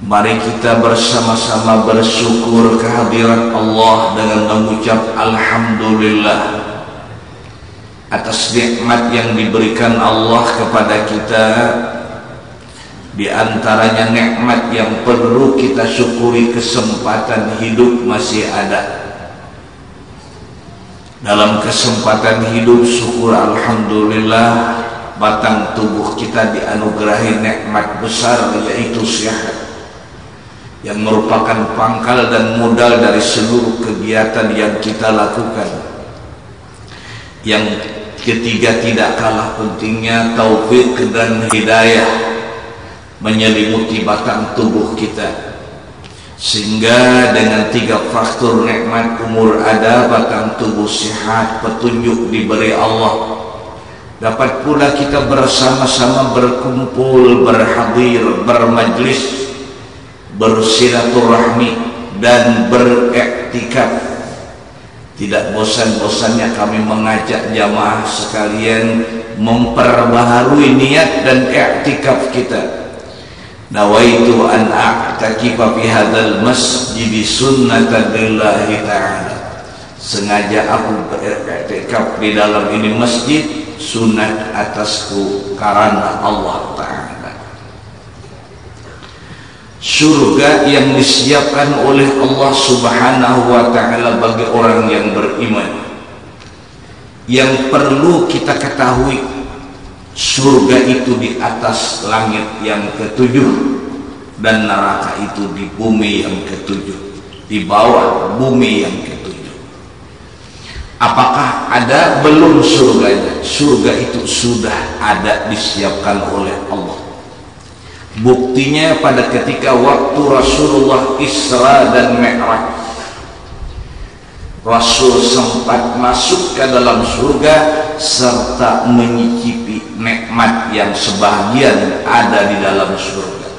Mari kita bersama-sama bersyukur kehadirat Allah dengan mengucap Alhamdulillah atas nikmat yang diberikan Allah kepada kita. Di antaranya nikmat yang perlu kita syukuri, kesempatan hidup masih ada. Dalam kesempatan hidup syukur Alhamdulillah, batang tubuh kita dianugerahi nikmat besar, yaitu sehat, yang merupakan pangkal dan modal dari seluruh kegiatan yang kita lakukan. Yang ketiga, tidak kalah pentingnya, taufik dan hidayah menyelimuti batang tubuh kita, sehingga dengan 3 faktor nikmat, umur ada, batang tubuh sehat, petunjuk diberi Allah, dapat pula kita bersama-sama berkumpul, berhadir, bermajlis, bersilaturahmi dan beriktikaf. Tidak bosan-bosannya kami mengajak jamaah sekalian memperbaharui niat dan iktikaf kita. Nawaitu an a'takifa fi hadzal masjid sunnatan lillahi ta'ala. Sengaja aku beriktikaf di dalam ini masjid, sunat atasku karena Allah Ta'ala. Surga yang disiapkan oleh Allah Subhanahu wa Ta'ala bagi orang yang beriman. Yang perlu kita ketahui, surga itu di atas langit yang ke-7 dan neraka itu di bumi yang ke-7, di bawah bumi yang ke-7. Apakah ada? Belum surganya. Surga itu sudah ada, disiapkan oleh Allah. Buktinya pada ketika waktu Rasulullah Isra dan Mi'raj, Rasul sempat masuk ke dalam surga serta menyicipi nikmat yang sebahagian ada di dalam surga.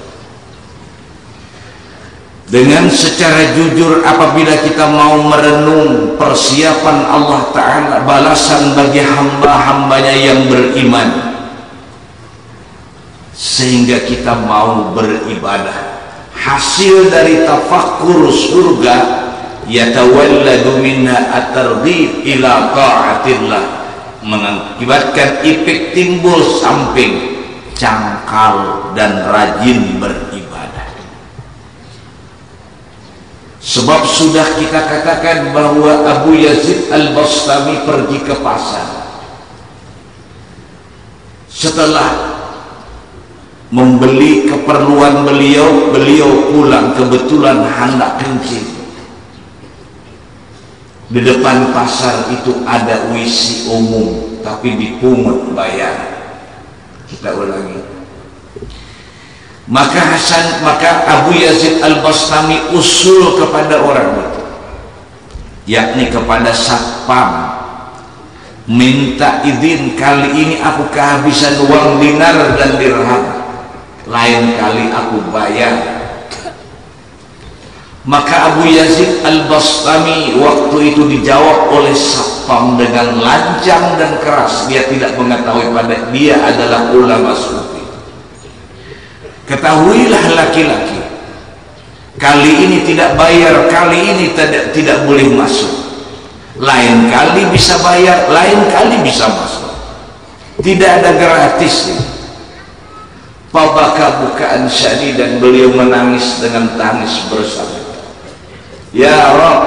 Dengan secara jujur, apabila kita mau merenung persiapan Allah Ta'ala, balasan bagi hamba-hambanya yang beriman, sehingga kita mau beribadah, hasil dari tafakkur surga, yatawalladu minna at-targhib ila ta'atillah, mengakibatkan efek timbul samping, cangkal dan rajin beribadah. Sebab sudah kita katakan bahwa Abu Yazid Al-Bastami pergi ke pasar. Setelah membeli keperluan beliau pulang, kebetulan hendak kencing. Di depan pasar itu ada WC umum, tapi dipungut bayar. Kita ulangi. Maka Abu Yazid Al-Bastami usul kepada orang itu, yakni kepada satpam, minta izin, kali ini aku kehabisan uang dinar dan dirham, lain kali aku bayar. Maka Abu Yazid Al-Bastami waktu itu dijawab oleh satpam dengan lancang dan keras. Dia tidak mengetahui pada dia adalah ulama sufi. Ketahuilah laki-laki, kali ini tidak bayar, kali ini tidak boleh masuk. Lain kali bisa bayar, lain kali bisa masuk. Tidak ada gratis. Pabaka bukaan syadi, dan beliau menangis dengan tangis bersama. Ya Rabb,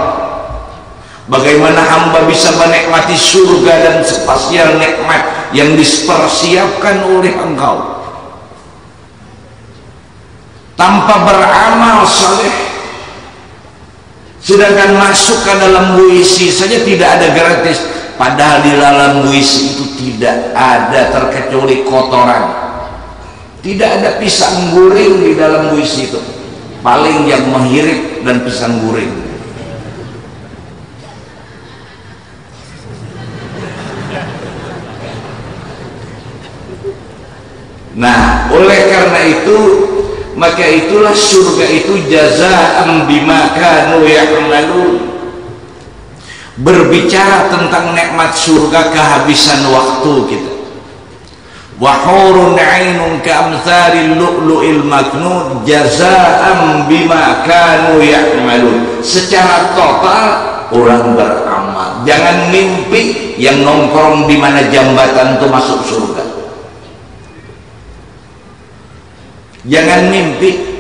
bagaimana hamba bisa menikmati surga dan spasial nikmat yang dipersiapkan oleh Engkau tanpa beramal saleh, sedangkan masuk ke dalam WC saja tidak ada gratis, padahal di dalam WC itu tidak ada terkecuali kotoran. Tidak ada pisang goreng di dalam WC itu, paling yang menghirit dan pisang goreng. Nah, oleh karena itu, maka itulah surga itu jazaa'an bima kanu ya'malun. Berbicara tentang nikmat surga, kehabisan waktu kita. wa hurun 'ainun ka'amtsalil lu'lu'il maknun jazaa'an bima kanu ya'malun. Secara total orang beramal. Jangan mimpi yang nongkrong di mana jambatan itu masuk surga. Jangan mimpi.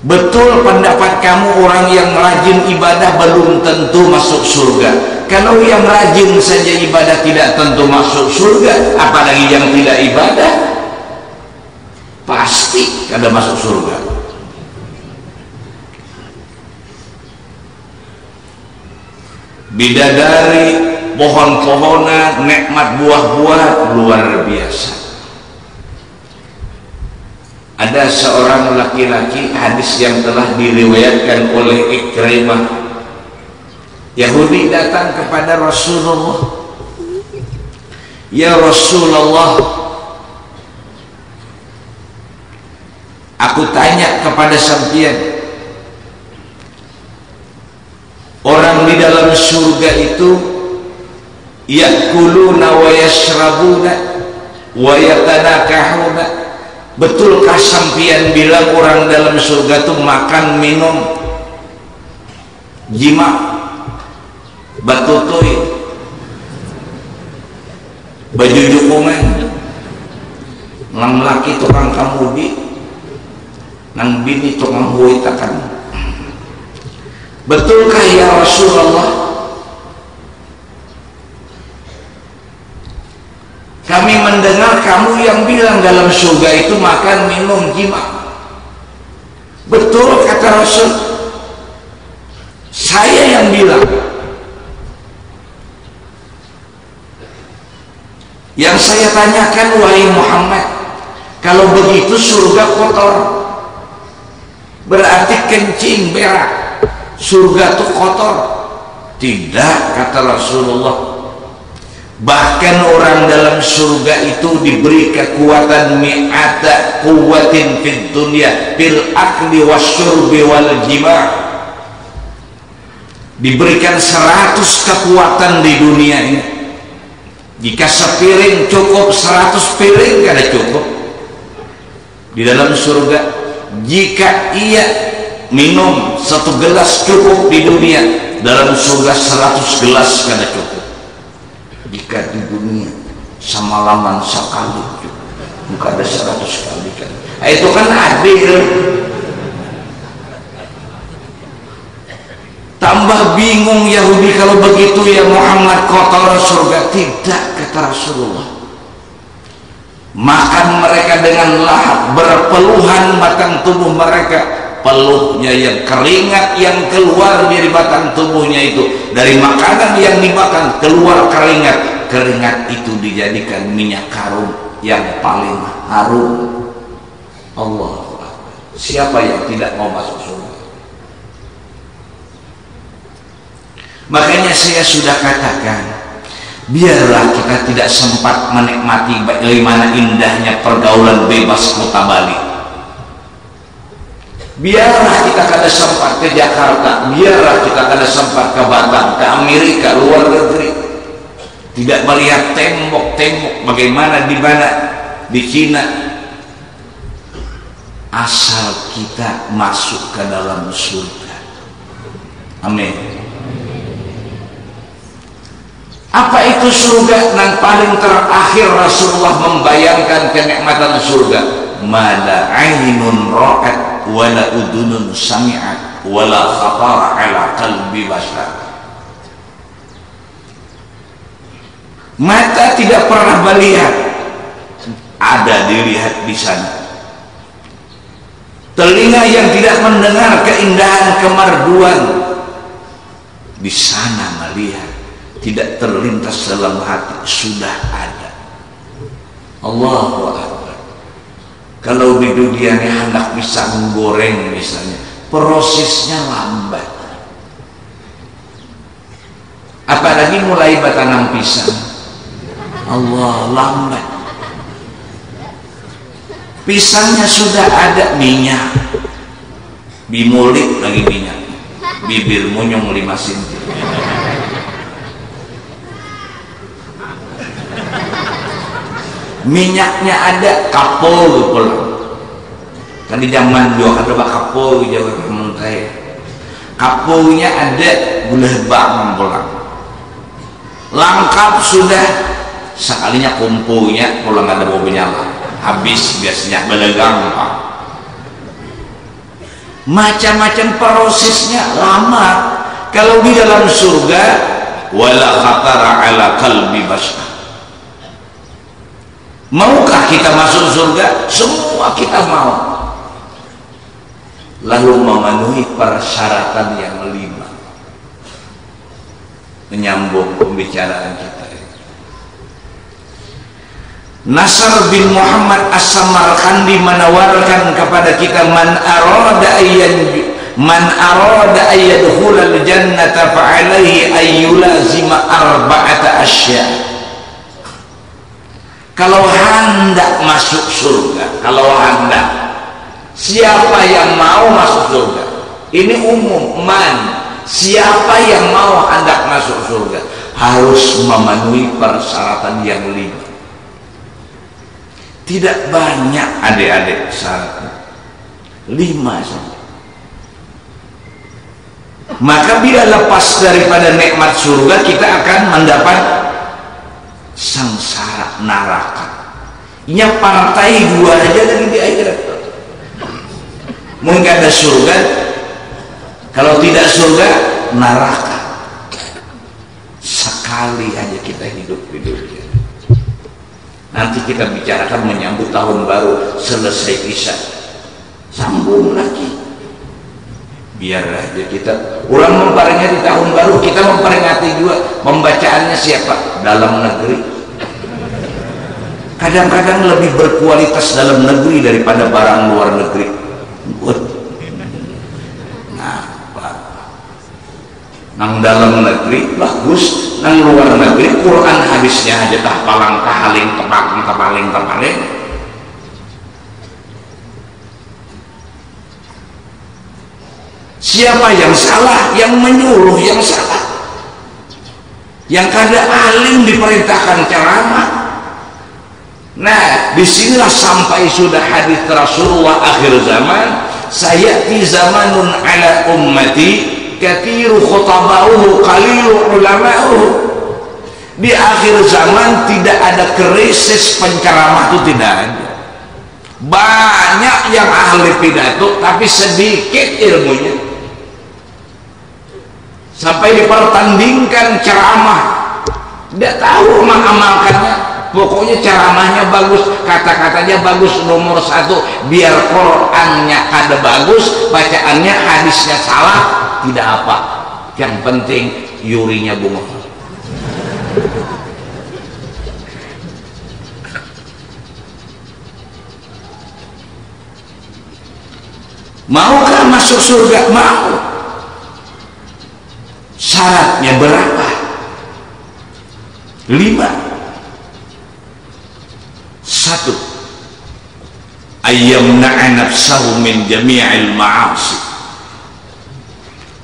Betul pendapat kamu, orang yang rajin ibadah belum tentu masuk surga. Kalau yang rajin saja ibadah tidak tentu masuk surga, apalagi yang tidak ibadah pasti kada masuk surga. Bidadari, pohon-pohonan, nikmat buah-buah luar biasa. Ada seorang laki-laki, hadis yang telah diriwayatkan oleh Ikrimah, Yahudi datang kepada Rasulullah, ya Rasulullah, aku tanya kepada sampeyan, orang di dalam surga itu yakuluna wa yashrabuna wa yatanakahuna. Betulkah sampeyan bilang orang dalam surga itu makan, minum, jima, batutui, baju dukungan, nang laki tukang kamudi, nang bini tukang huitakan? Betulkah ya Rasulullah? Kami mendengar kamu yang bilang dalam surga itu makan, minum, jima. Betul kata Rasul, saya yang bilang. Yang saya tanyakan, wahai Muhammad, kalau begitu surga kotor, berarti kencing, berak, surga itu kotor. Tidak, kata Rasulullah. Bahkan orang dalam surga itu diberi kekuatan mi'ata quwwatin fid dunya fil akli wasyurbi wal jima'. Diberikan 100 kekuatan di dunia ini. Jika sepiring cukup, 100 piring kada cukup di dalam surga. Jika ia minum 1 gelas cukup di dunia, dalam surga 100 gelas kada cukup. Jika di dunia semalaman sekali, bukan ada 100 kali kan? Itu kan adil. Tambah bingung Yahudi, kalau begitu ya Muhammad kotor surga. Tidak, kata Rasulullah. Makan mereka dengan lahap, berpeluhan batang tubuh mereka. Peluhnya yang keringat yang keluar dari batang tubuhnya itu, dari makanan yang dimakan keluar keringat. Keringat itu dijadikan minyak harum yang paling harum. Allah, siapa yang tidak mau masuk surga? Makanya saya sudah katakan, biarlah kita tidak sempat menikmati bagaimana indahnya pergaulan bebas kota Bali. Biarlah kita kada sempat ke Jakarta, biarlah kita kada sempat ke Batam, ke Amerika, luar negeri, tidak melihat tembok-tembok bagaimana di mana di Cina. Asal kita masuk ke dalam surga. Amin. Apa itu surga? Yang paling terakhir Rasulullah membayangkan kenikmatan surga. Mala ainun ra'at wala udunun sami'at wala khatara ala qalbi bashar. Mata tidak pernah melihat, ada dilihat di sana. Telinga yang tidak mendengar keindahan kemerduan, di sana melihat. Tidak terlintas dalam hati, sudah ada. Allahu Akbar. Kalau di dunia ini hendak pisang goreng misalnya, prosesnya lambat. Apalagi mulai batanam pisang, Allah, lambat. Pisangnya sudah ada minyak, bimulik lagi minyak, bibir munyung 5 cm. minyaknya ada, kapol pulang. Kan di zaman dulu ada kapol di Jawa Timur saya. Kapolnya ada, gula bang pulang. Lengkap sudah, sekalinya kumpulnya pulang ada mobil nyala. Habis biasanya belegang Pak. Macam-macam prosesnya lama. Kalau di dalam surga, wala khatara ala qalbi bashar. Maukah kita masuk surga? Semua kita mau. Lalu memenuhi persyaratan yang 5. Menyambung pembicaraan kita. Nasr bin Muhammad As-Samarqandi menawarkan kepada kita man arada ayyadkhulal jannata fa'alaihi ayyulazima arba'ata asya. Kalau hendak masuk surga, kalau hendak, siapa yang mau masuk surga? Ini umum, siapa yang mau hendak masuk surga harus memenuhi persyaratan yang 5. Tidak banyak adik-adik syaratnya, 5 saja. Maka bila lepas daripada nikmat surga, kita akan mendapat sengsara neraka. Ini partai 2 aja dari di akhirat. Mungkin ada surga, kalau tidak surga neraka. Sekali aja kita hidup di dunia. Nanti kita bicarakan menyambut tahun baru, selesai Isya sambung lagi. Biar aja kita orang memperingati tahun baru, kita memperingati juga pembacaannya siapa? Dalam negeri. Kadang-kadang lebih berkualitas dalam negeri daripada barang luar negeri. Nang dalam negeri bagus, nang luar negeri Quran hadisnya aja tah palang tahaling tepaling. Siapa yang salah? Yang menyuruh yang salah. Yang kada alim diperintahkan ceramah. Nah, disinilah sampai sudah hadis Rasulullah akhir zaman, sayati zamanun ala ummati kathiru khutabauhu qalilu ulama'uhu. Di akhir zaman tidak ada krisis penceramah, itu tidak ada. Banyak yang ahli pidato tapi sedikit ilmunya. Sampai dipertandingkan ceramah, tidak tahu mengamalkannya. Pokoknya ceramahnya bagus, kata-katanya bagus, nomor 1. Biar Qurannya kada bagus, bacaannya hadisnya salah, tidak apa. Yang penting yurinya bunga. Maukah masuk surga? Mau. Syaratnya berapa? 5. 1. Ayyamna'a nafsahu min jami'il ma'asi.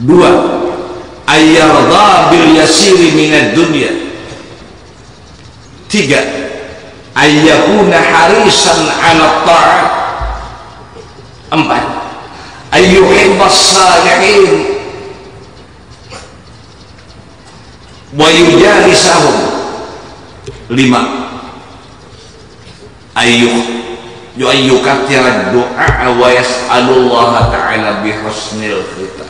2. Ayyarda bil yasiri minad dunya. 3. Ayyakuna harisan 'ala ta'at. 4. Ayyuhibbas salihin wa yujalisahum. 5. Ayyukathira du'a wa yas'alullaha ta'ala bihusnil khitam.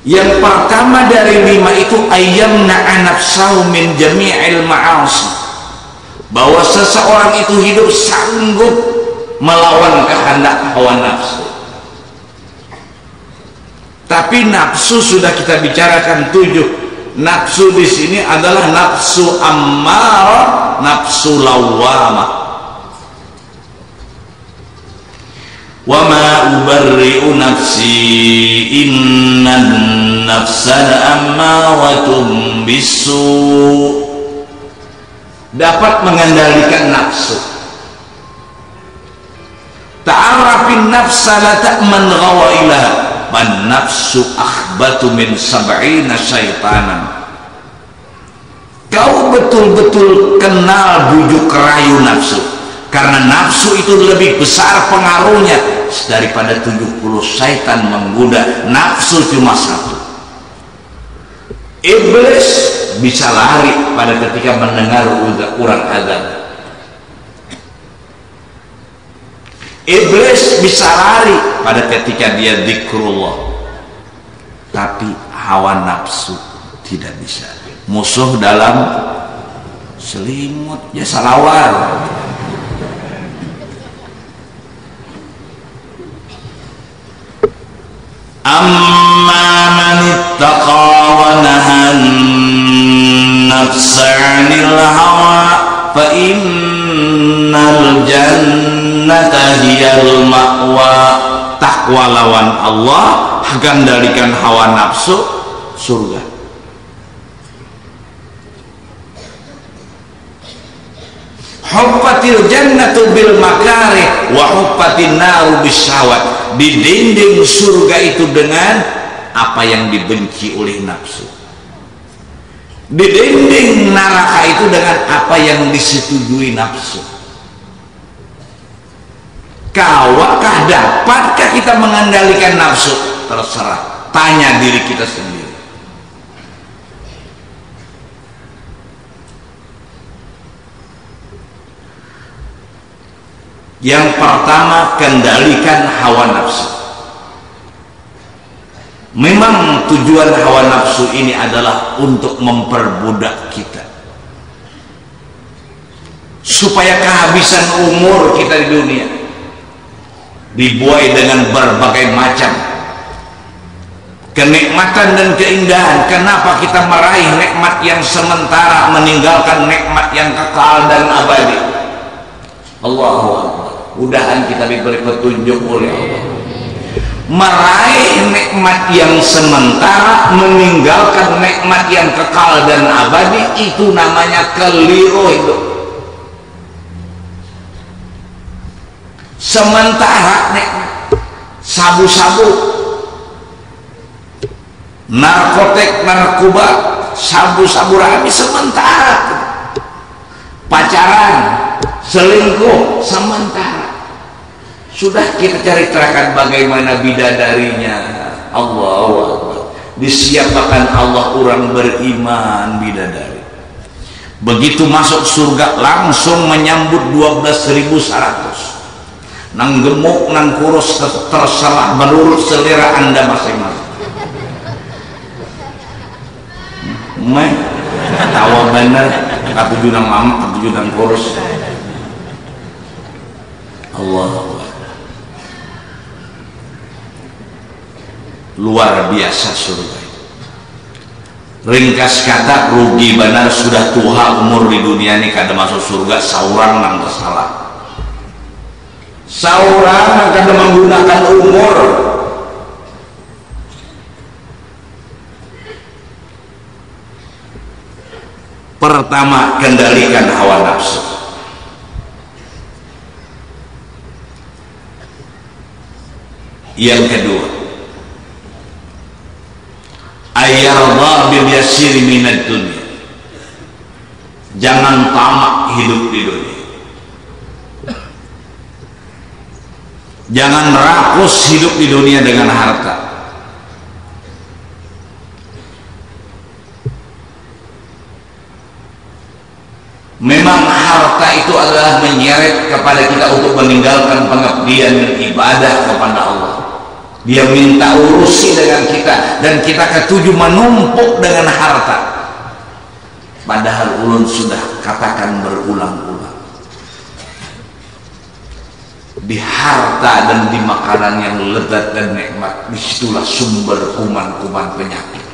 Yang pertama dari 5 itu ayyamna'a nafsahu min jami'il ma'asi, bahwa seseorang itu hidup sanggup melawan kehendak hawa nafsu. Tapi nafsu sudah kita bicarakan 7. Nafsu di sini adalah nafsu ammarah, nafsu lawwamah. Wa ma ubarri'u nafsi innan nafsana ammaratun bisu. Dapat mengendalikan nafsu. Ta'arafin nafsa la ta'man ghawailaha. man nafsu akhbatu min sab'ina syaitanan. Kau betul-betul kenal bujuk rayu nafsu, karena nafsu itu lebih besar pengaruhnya daripada 70 syaitan menggoda. Nafsu cuma satu. Iblis bisa lari pada ketika mendengar orang azan. Iblis bisa lari pada ketika dia zikrullah. Tapi hawa nafsu tidak bisa. Musuh dalam selimut, ya salawar. Amma man ittaqa wa nahan nafsa 'anil hawa fa innal jannata hiyal ma'wa. Takwa lawan Allah, kendalikan hawa nafsu, surga. Huffatil jannatu bil makarih wa huffatin naru bisyahwat. Didinding surga itu dengan apa yang dibenci oleh nafsu. Didinding neraka itu dengan apa yang disetujui nafsu. Kawakah, dapatkah kita mengendalikan nafsu? Terserah, tanya diri kita sendiri. Yang pertama, kendalikan hawa nafsu. Memang tujuan hawa nafsu ini adalah untuk memperbudak kita, supaya kehabisan umur kita di dunia dibuai dengan berbagai macam kenikmatan dan keindahan. Kenapa kita meraih nikmat yang sementara, meninggalkan nikmat yang kekal dan abadi? Allahu Akbar. Mudahan kita diberi petunjuk oleh Allah. Meraih nikmat yang sementara, meninggalkan nikmat yang kekal dan abadi, itu namanya keliru itu. Sementara nikmat, sabu-sabu, narkotik, narkoba, sabu-sabu rabi sementara. Pacaran, selingkuh sementara. Sudah kita cari terakan bagaimana bidadarinya. Allahu Akbar. Disiapkan Allah orang beriman bidadari. Begitu masuk surga langsung menyambut 12.100. Nang gemuk, nang kurus, terserah menurut selera Anda masing-masing. Tawa bener, katuju nang mamak, katuju nang kurus. Allah, luar biasa surga. Ringkas kata, rugi benar sudah tua umur di dunia ini kada masuk surga. Saurang nang tersalah, saurang akan menggunakan umur. Pertama, kendalikan hawa nafsu. Yang kedua, ayyarda bil yasir minad dunya. Jangan tamak hidup di dunia. Jangan rakus hidup di dunia dengan harta. Memang harta itu adalah menyeret kepada kita untuk meninggalkan pengabdian dan ibadah kepada Allah. Dia minta urusi dengan kita, dan kita ketujuh menumpuk dengan harta. Padahal ulun sudah katakan berulang-ulang, di harta dan di makanan yang lezat dan nikmat, disitulah sumber kuman-kuman penyakit.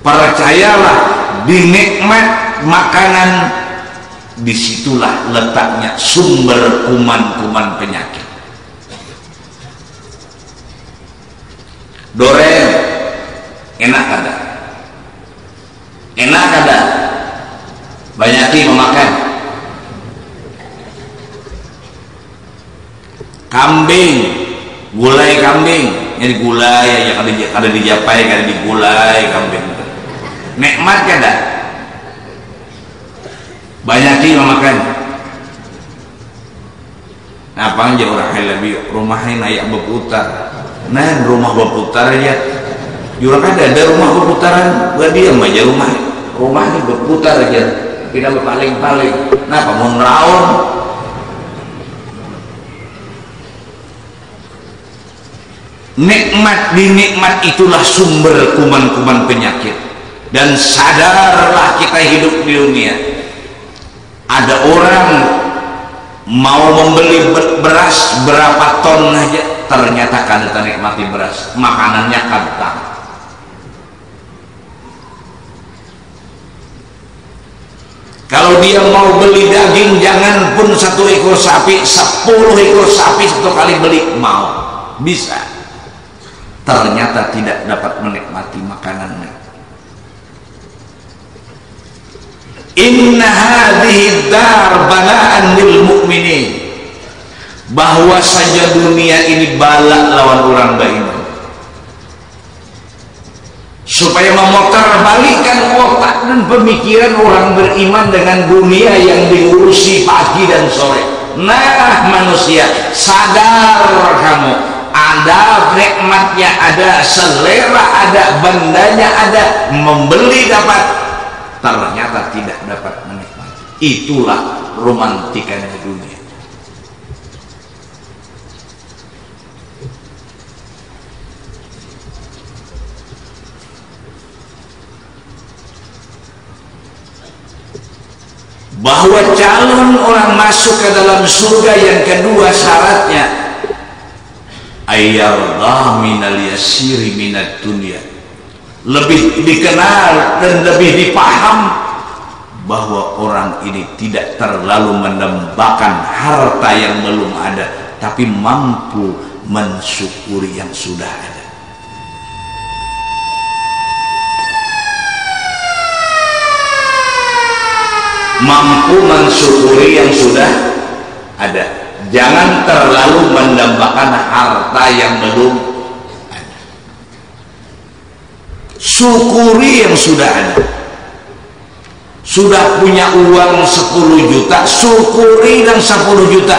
Percayalah, di nikmat makanan disitulah letaknya sumber kuman-kuman penyakit. Doreng enak kada? Enak kada? Banyaki memakan. Kambing kambing, yang digulai, yang ada dijapai, ada digulai kambing. Nikmat kan dah? Banyakin makan. Nah, apa aja orang lebih rumahnya naik berputar. Nah, rumah berputar aja. Jurang ada rumah berputaran, gak diam aja rumahnya berputar aja. Tidak berpaling-paling. Nah, apa mau ngeraun? Nikmat itulah sumber kuman-kuman penyakit. Dan sadarlah kita hidup di dunia. Ada orang mau membeli beras berapa ton aja, ternyata kada nikmati beras, makanannya kentang. Kalau dia mau beli daging, jangan pun 1 ekor sapi, 10 ekor sapi satu kali beli, mau bisa, ternyata tidak dapat menikmati makanannya. Inna hadhihi dar balaan lil mu'minin, bahwa saja dunia ini bala lawan orang beriman, supaya memutarbalikkan otak dan pemikiran orang beriman dengan dunia yang diurusi pagi dan sore. Nah, manusia, sadar kamu, ada nikmatnya, ada selera, ada bandanya, ada membeli dapat, ternyata tidak dapat menikmati. Itulah romantikanya dunia. Bahwa calon orang masuk ke dalam surga yang kedua syaratnya ayyardah minal yasiri minad dunya, lebih dikenal dan lebih dipaham bahwa orang ini tidak terlalu mendambakan harta yang belum ada, tapi mampu mensyukuri yang sudah ada. Mampu mensyukuri yang sudah ada, jangan terlalu mendambakan harta yang belum ada. Syukuri yang sudah ada. Sudah punya uang 10 juta, syukuri dan 10 juta.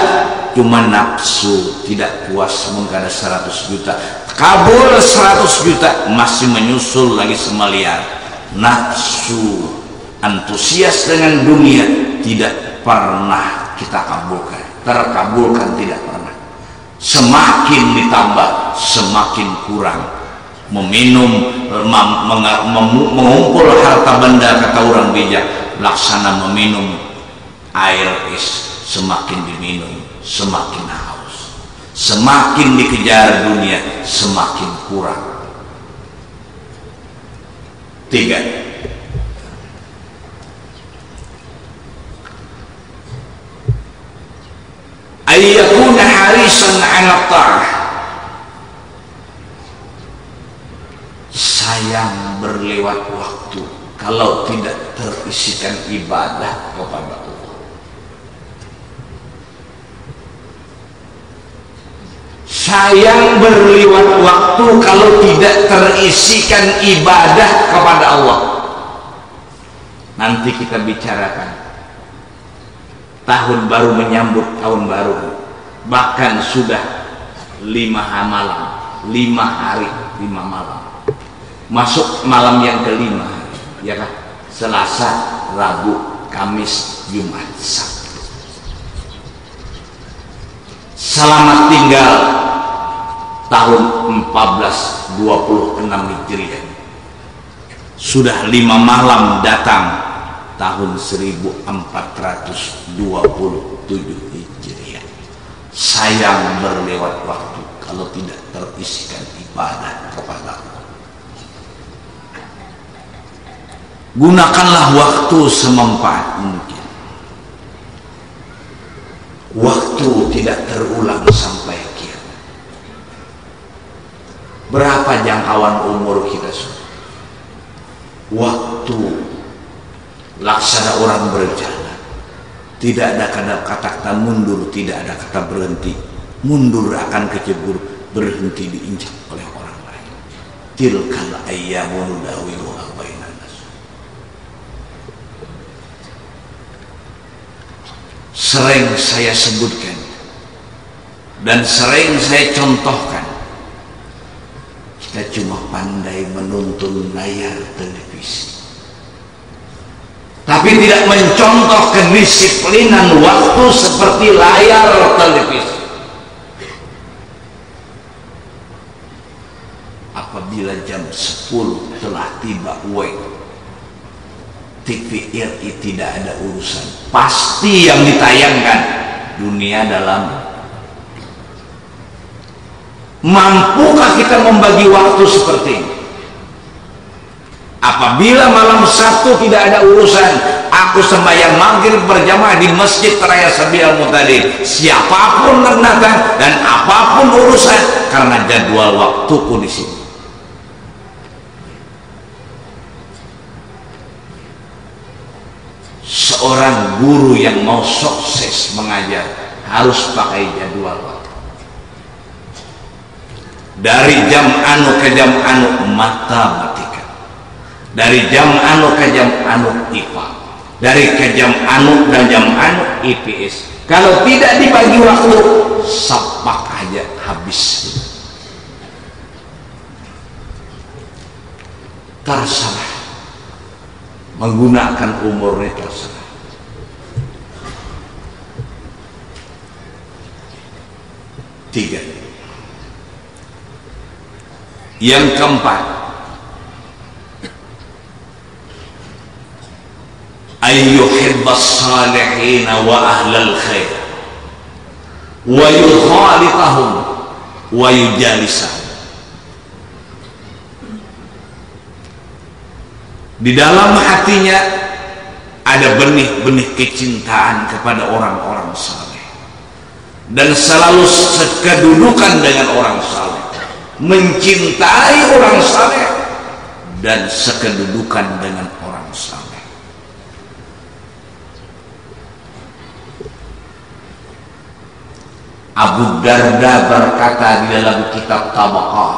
Cuma nafsu tidak puas mengkada 100 juta, kabul 100 juta, masih menyusul lagi semaliar. Nafsu antusias dengan dunia tidak pernah kita kabulkan, terkabulkan tidak pernah. Semakin ditambah semakin kurang. Meminum, mengumpul harta benda, kata orang bijak, laksana meminum air es, semakin diminum semakin haus, semakin dikejar dunia semakin kurang. 3, ayyakuna harisan 'ala ta'ah, sayang berlewat waktu kalau tidak terisikan ibadah kepada Allah. Sayang berlewat waktu kalau tidak terisikan ibadah kepada Allah. Nanti kita bicarakan tahun baru, menyambut tahun baru, bahkan sudah 5 malam, 5 hari 5 malam, masuk malam yang kelima, ya kan? Selasa, Rabu, Kamis, Jumat, Sabtu. Selamat tinggal tahun 1426 Hijriah. Sudah 5 malam datang tahun 1427 Hijriah. Sayang berlewat waktu kalau tidak terisikan ibadah kepada Allah. Gunakanlah waktu semanfaat mungkin. Waktu tidak terulang sampai kiamat. Berapa jangkauan umur kita sudah? Waktu laksana orang berjalan, tidak ada kata mundur, tidak ada kata berhenti. Mundur akan kecebur, berhenti diinjak oleh orang lain. Tilkal ayyamu nudawiluha bainan nas. Sering saya sebutkan dan sering saya contohkan, kita cuma pandai menuntun layar televisi, tapi tidak mencontoh kedisiplinan waktu seperti layar televisi. Apabila jam 10 telah tiba TVRI tidak ada urusan, pasti yang ditayangkan dunia dalam. Mampukah kita membagi waktu seperti ini? Apabila malam Sabtu tidak ada urusan, aku sembahyang maghrib berjamaah di Masjid Raya Sabil Mutadin, siapapun datang dan apapun urusan, karena jadwal waktuku di sini. Seorang guru yang mau sukses mengajar harus pakai jadwal waktu. Dari jam anu ke jam anu matematika, dari jam anu ke jam anu IPA, dari ke jam anu dan jam anu IPS. Kalau tidak dibagi waktu, sapak aja habis. Terserah, menggunakan umurnya terserah. Tiga. Yang keempat, ayyuhibbas salihin wa ahlal khair wa yukhalifahum wa yujalisahum. Di dalam hatinya ada benih-benih kecintaan kepada orang-orang saleh, dan selalu sekedudukan dengan orang saleh, mencintai orang saleh dan sekedudukan dengan orang saleh. Abu Darda berkata di dalam kitab Tabaqah,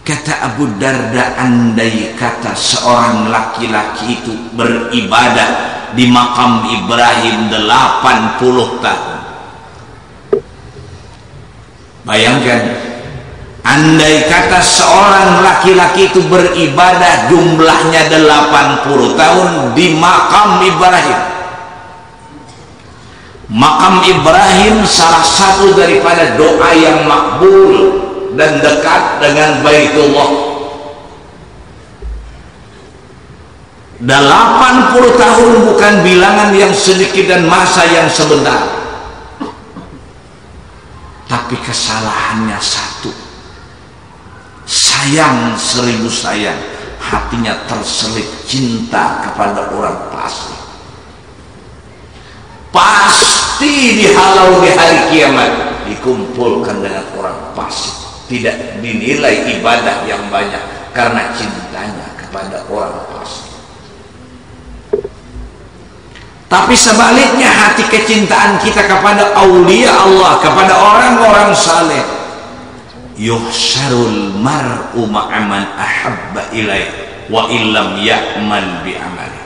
kata Abu Darda, andai kata seorang laki-laki itu beribadah di makam Ibrahim 80 tahun. Bayangkan, andai kata seorang laki-laki itu beribadah jumlahnya 80 tahun di makam Ibrahim. Makam Ibrahim salah satu daripada doa yang makbul dan dekat dengan Baitullah. 80 tahun bukan bilangan yang sedikit dan masa yang sebentar. Tapi kesalahannya satu, sayang 1000 sayang, hatinya terselip cinta kepada orang pasti. Pasti dihalau di hari kiamat, dikumpulkan dengan orang pasti. Tidak dinilai ibadah yang banyak karena cintanya kepada orang pasti. Tapi sebaliknya, hati kecintaan kita kepada aulia Allah, kepada orang-orang saleh, yuhsyarul mar'u ma'aman ahabba ilaih wa illam ya'mal bi'amali.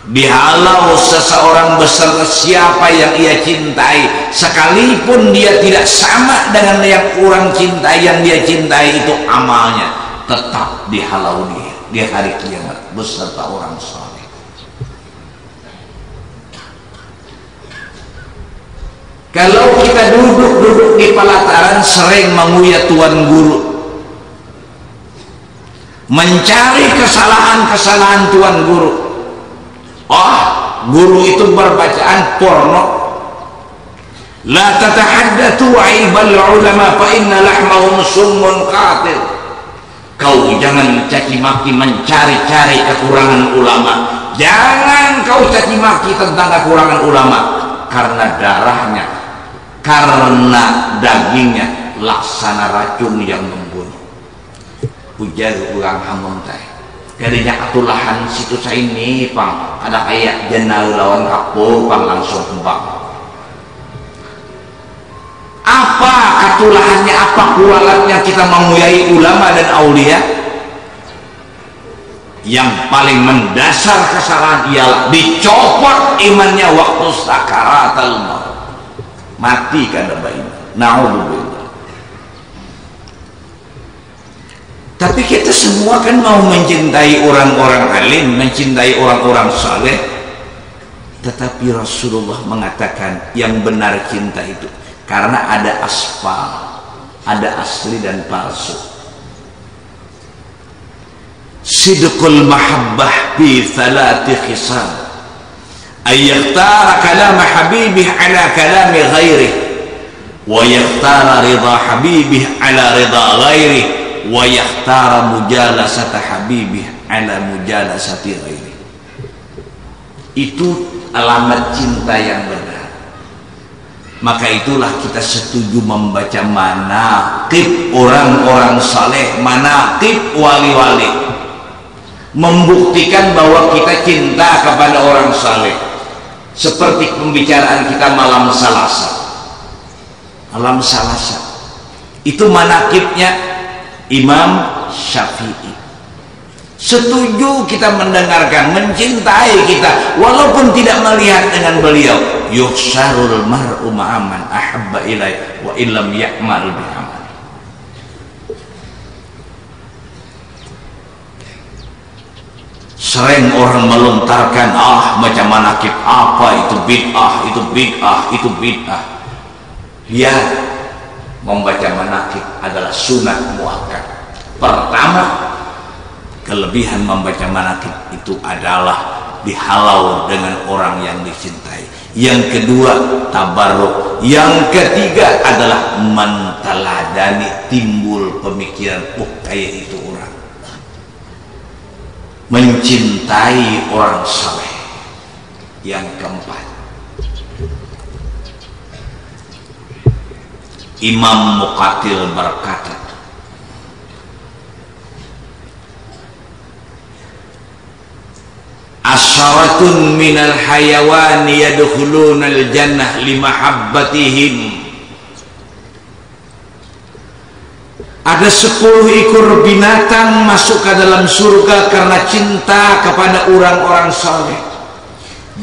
Dihalau seseorang beserta siapa yang ia cintai, sekalipun dia tidak sama dengan yang orang cintai, yang dia cintai itu amalnya, tetap dihalau dia di hari kiamat beserta orang saleh. Kalau kita duduk di pelataran sering menguya tuan guru, mencari kesalahan-kesalahan tuan guru. Oh, guru itu berbacaan porno. La tatahaddatsu aibal ulama fa inna lahmahum summun qatil. Kau jangan caci maki mencari-cari kekurangan ulama. Jangan kau caci maki tentang kekurangan ulama, karena darahnya, karena dagingnya laksana racun yang membunuh. Ujar orang hamun teh. Kadinya atulahan situ saya ini pang ada kayak jenal lawan kapur pang langsung kembang. Fatulahannya apa? Kualatnya kita memuliai ulama dan aulia? Yang paling mendasar kesalahan ialah dicopot imannya waktu sakaratul maut. Mati kada baik. Na'udzubillah. Tapi kita semua kan mau mencintai orang-orang alim, mencintai orang-orang saleh. Tetapi Rasulullah mengatakan yang benar cinta itu karena ada asfal, ada asli dan palsu. Sidqul mahabbah bi thalathi khisal. Ayyakhtara kalam habibih ala kalami ghairih, wa yakhtara ridha habibih ala ridha ghairih, wa yakhtara mujalasata habibih ala mujalasati ghairih. Itu alamat cinta yang benar. Maka itulah kita setuju membaca manaqib orang-orang saleh, manaqib wali-wali, membuktikan bahwa kita cinta kepada orang saleh. Seperti pembicaraan kita malam Selasa. Malam Selasa itu manaqibnya Imam Syafi'i. Setuju kita mendengarkan, mencintai kita walaupun tidak melihat dengan beliau. Yuhsarul mar'u ma'aman ahabba ilai wa illam ya'mal bi'amal. Sering orang melontarkan macam manaqib apa itu bid'ah, itu bid'ah, itu bid'ah. Ya, membaca manaqib adalah sunat muakkad. Pertama, kelebihan membaca manaqib itu adalah dihalau dengan orang yang dicintai. Yang kedua, tabarruk. Yang ketiga adalah menteladani, timbul pemikiran kayak itu orang. Mencintai orang saleh. Yang keempat, Imam Muqatil berkata, asyaratun minal hayawani yadkhulunal jannah limahabbatihim. Ada 10 ekor binatang masuk ke dalam surga karena cinta kepada orang-orang saleh.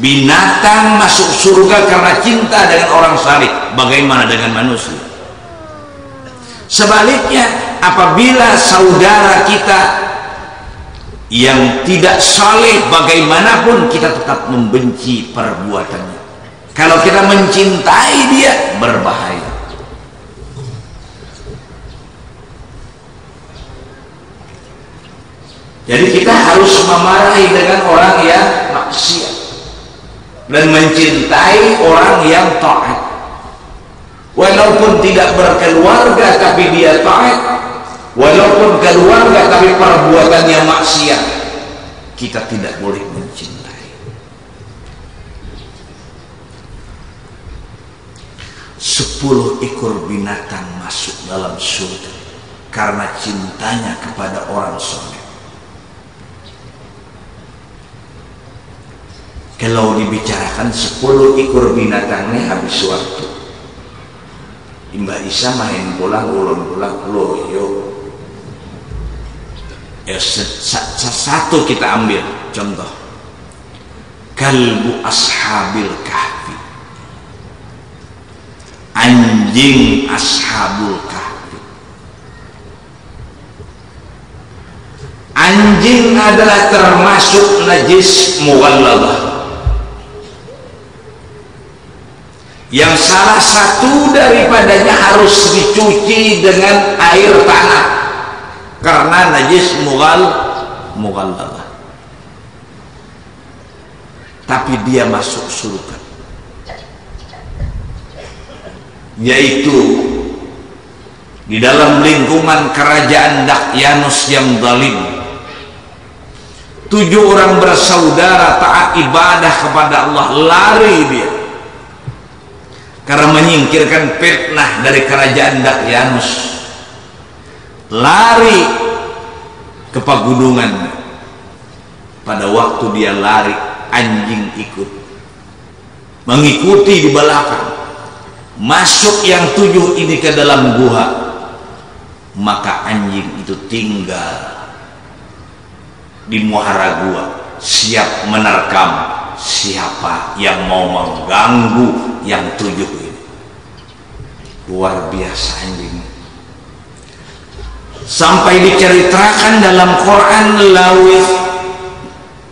Binatang masuk surga karena cinta dengan orang saleh. Bagaimana dengan manusia? Sebaliknya, apabila saudara kita yang tidak saleh, bagaimanapun kita tetap membenci perbuatannya. Kalau kita mencintai dia, berbahaya. Jadi kita harus memarahi dengan orang yang maksiat dan mencintai orang yang taat. Walaupun tidak berkeluarga tapi dia taat, walaupun keluarga tapi perbuatannya maksiat, kita tidak boleh mencintai. 10 ekor binatang masuk dalam surga karena cintanya kepada orang soleh. Kalau dibicarakan 10 ekor binatangnya habis waktu. Mbak Isa main pulang, ulun pulang, loyo. Satu kita ambil contoh. Kalbu ashabil kahfi. Anjing ashabul kahfi. Anjing adalah termasuk najis mughalladhah, yang salah satu daripadanya harus dicuci dengan air tanah karena najis mughalladhah. Tapi dia masuk surga, yaitu di dalam lingkungan kerajaan Daqyanus yang zalim. 7 orang bersaudara taat ibadah kepada Allah, lari dia karena menyingkirkan fitnah dari kerajaan Daqyanus. Lari ke pegunungan. Pada waktu dia lari, anjing ikut, mengikuti di belakang. masuk yang 7 ini ke dalam gua, maka anjing itu tinggal di muara gua, siap menerkam siapa yang mau mengganggu yang 7 ini. Luar biasa anjing. Sampai diceritakan dalam Quran lawis.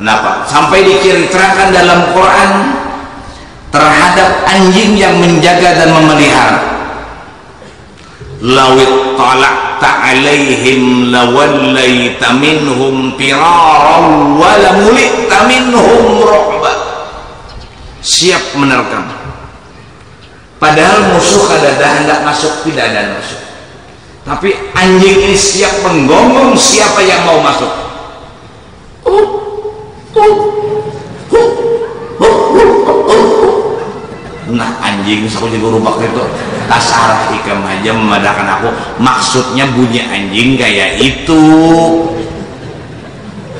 Kenapa? Sampai diceritakan dalam Quran terhadap anjing yang menjaga dan memelihara. Lawit talaqta alaihim lawallaita minhum firaran wa lamulita minhum ru'ba. Siap menerkam. Padahal musuh kada hendak masuk, tidak ada masuk. Tapi anjing ini siap menggonggong siapa yang mau masuk. Nah anjing aku juga rubak itu tasarah ikam aja memadakan aku, maksudnya bunyi anjing kayak itu,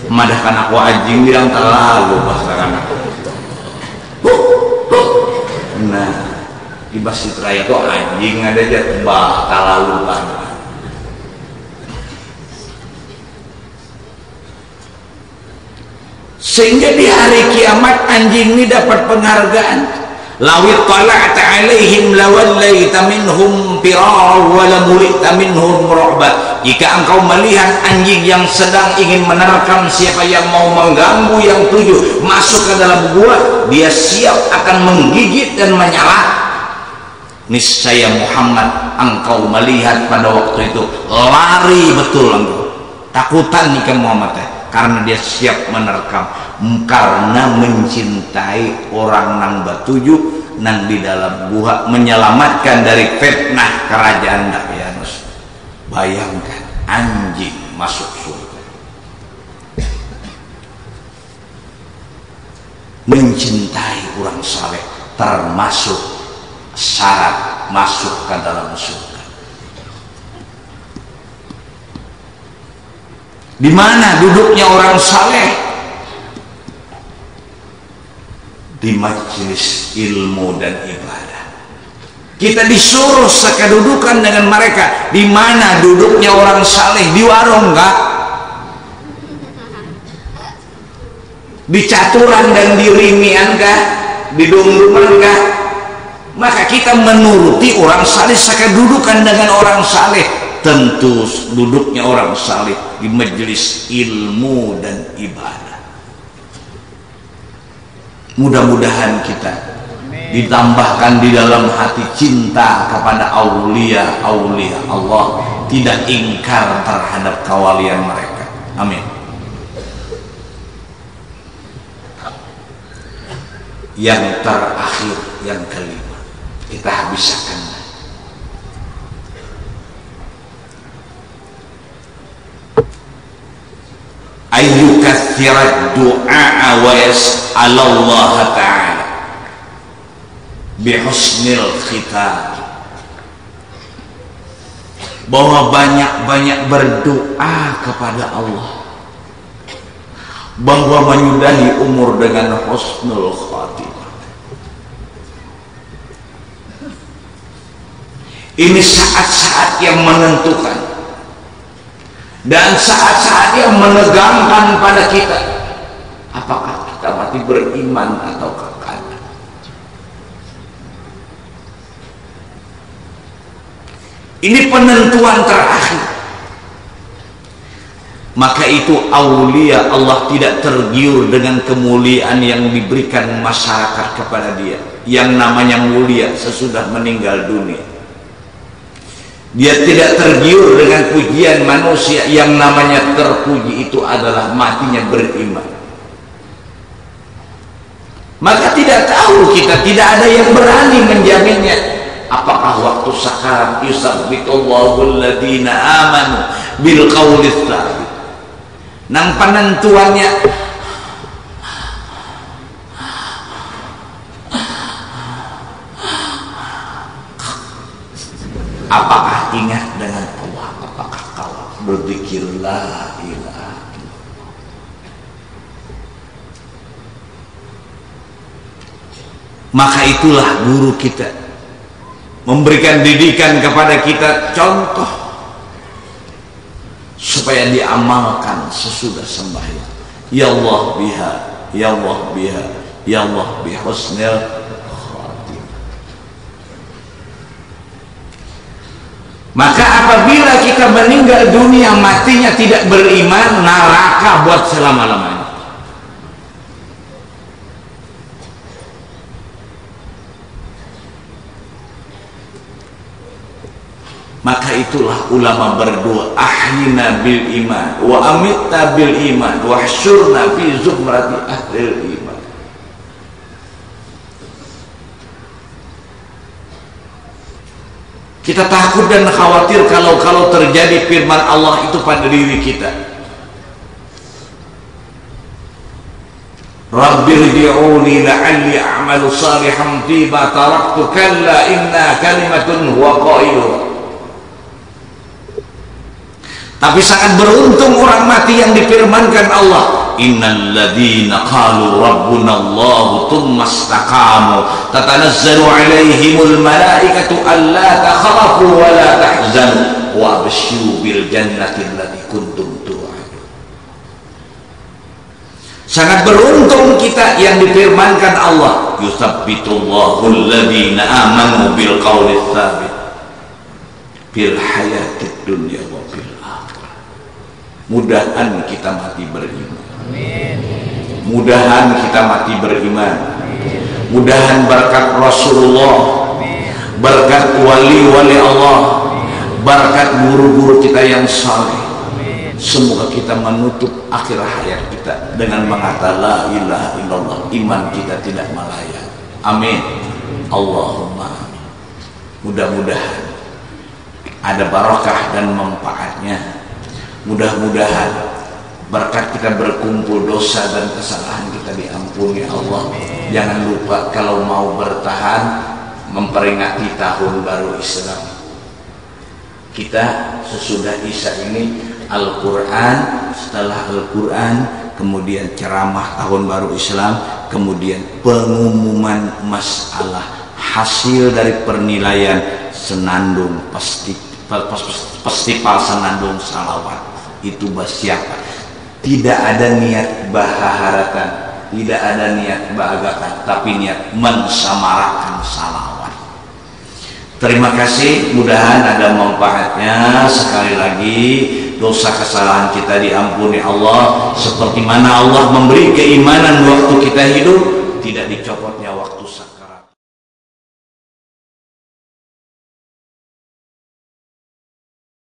memadakan aku anjing bilang terlalu pasaran aku. Nah di Masjid Raya tuh anjing ada aja terlalu banget. Sehingga di hari kiamat anjing ini dapat penghargaan. Lawit tala'ta alaihim lawallaita minhum firara wa lamulita minhum ru'ba. Jika engkau melihat anjing yang sedang ingin menerkam siapa yang mau mengganggu yang 7 masuk ke dalam gua, dia siap akan menggigit dan menyala. Niscaya Muhammad, engkau melihat pada waktu itu lari betul engkau, takutan nih ke Muhammad karena dia siap menerkam, karena mencintai orang nang batuju nang di dalam gua, menyelamatkan dari fitnah kerajaan Daqyanus. Bayangkan anjing masuk surga, mencintai orang saleh termasuk syarat masuk ke dalam surga. Di mana duduknya orang saleh? Di majelis ilmu dan ibadah. Kita disuruh sekedudukan dengan mereka. Di mana duduknya orang saleh? Di warung enggak? Di caturan dan di rimian enggak? Di dungduman enggak? Maka kita menuruti orang saleh sekedudukan dengan orang saleh. Tentu duduknya orang saleh di majelis ilmu dan ibadah. Mudah-mudahan kita ditambahkan di dalam hati cinta kepada aulia-aulia Allah, tidak ingkar terhadap kewalian mereka. Amin. Yang terakhir, yang kelima, kita habiskan. Ayyukathirat du'a wa yas'alallah ta'ala bihusnil khitam, bahwa banyak-banyak berdoa kepada Allah, bahwa menyudahi umur dengan husnul khatimah. Ini saat-saat yang menentukan dan saat-saat yang menegangkan pada kita, apakah kita mati beriman atau kagak. Ini penentuan terakhir. Maka itu aulia Allah tidak tergiur dengan kemuliaan yang diberikan masyarakat kepada dia, yang namanya mulia sesudah meninggal dunia. Dia tidak tergiur dengan pujian manusia, yang namanya terpuji itu adalah matinya beriman. Maka tidak tahu kita, tidak ada yang berani menjaminnya. Apakah waktu sakarat yusabbitullahu alladhina amanu bil qawli tsabit. Nang penentuannya apakah ingat dengan Allah, apakah kau berzikir la ilaha illallah. Maka itulah guru kita memberikan didikan kepada kita, contoh supaya diamalkan sesudah sembahyang. Ya Allah biha, ya Allah biha, ya Allah bihusnil khatimah. Maka apabila kita meninggal dunia matinya tidak beriman, neraka buat selama-lamanya. Maka itulah ulama berdoa, ahyina bil iman wa amitna bil iman wa hsyurna fi zumrati ahlil iman. Kita takut dan khawatir kalau terjadi firman Allah itu pada diri kita. Rabbirji'uni la'alli a'malu salihan fima taraktu kalla inna kalimatun huwa qailuha. Tapi sangat beruntung orang mati yang difirmankan Allah, innal ladzina qalu rabbunallahu tsumma istaqamu tatanazzalu alaihimul malaikatu alla takhafu wa la tahzanu wa abshiru bil jannati allati kuntum tu'adun. Sangat beruntung kita yang difirmankan Allah, yusabbitullahu alladzina amanu bil qawli tsabit fil hayatid dunya wa fil akhirah. Mudahan kita mati beriman. Amin. Mudahan kita mati beriman. Amin. Mudahan berkat Rasulullah, amin, berkat wali-wali Allah, amin, berkat guru-guru kita yang saleh, amin, semoga kita menutup akhir hayat kita dengan mengatakan la ilaha illallah, iman kita tidak melayang. Amin. Allahumma amin. Mudah-mudahan ada barakah dan manfaatnya. Mudah-mudahan berkat kita berkumpul, dosa dan kesalahan kita diampuni Allah. Jangan lupa kalau mau bertahan memperingati tahun baru Islam kita, sesudah Isya ini Al-Quran, setelah Al-Quran kemudian ceramah tahun baru Islam, kemudian pengumuman masalah hasil dari penilaian senandung festival senandung salawat. Itu siapa? Tidak ada niat bahaharatan, tidak ada niat baagakan, tapi niat mensamarakan salawat. Terima kasih, mudahan ada manfaatnya. Sekali lagi, dosa kesalahan kita diampuni Allah, seperti mana Allah memberi keimanan waktu kita hidup, tidak dicopot nyawa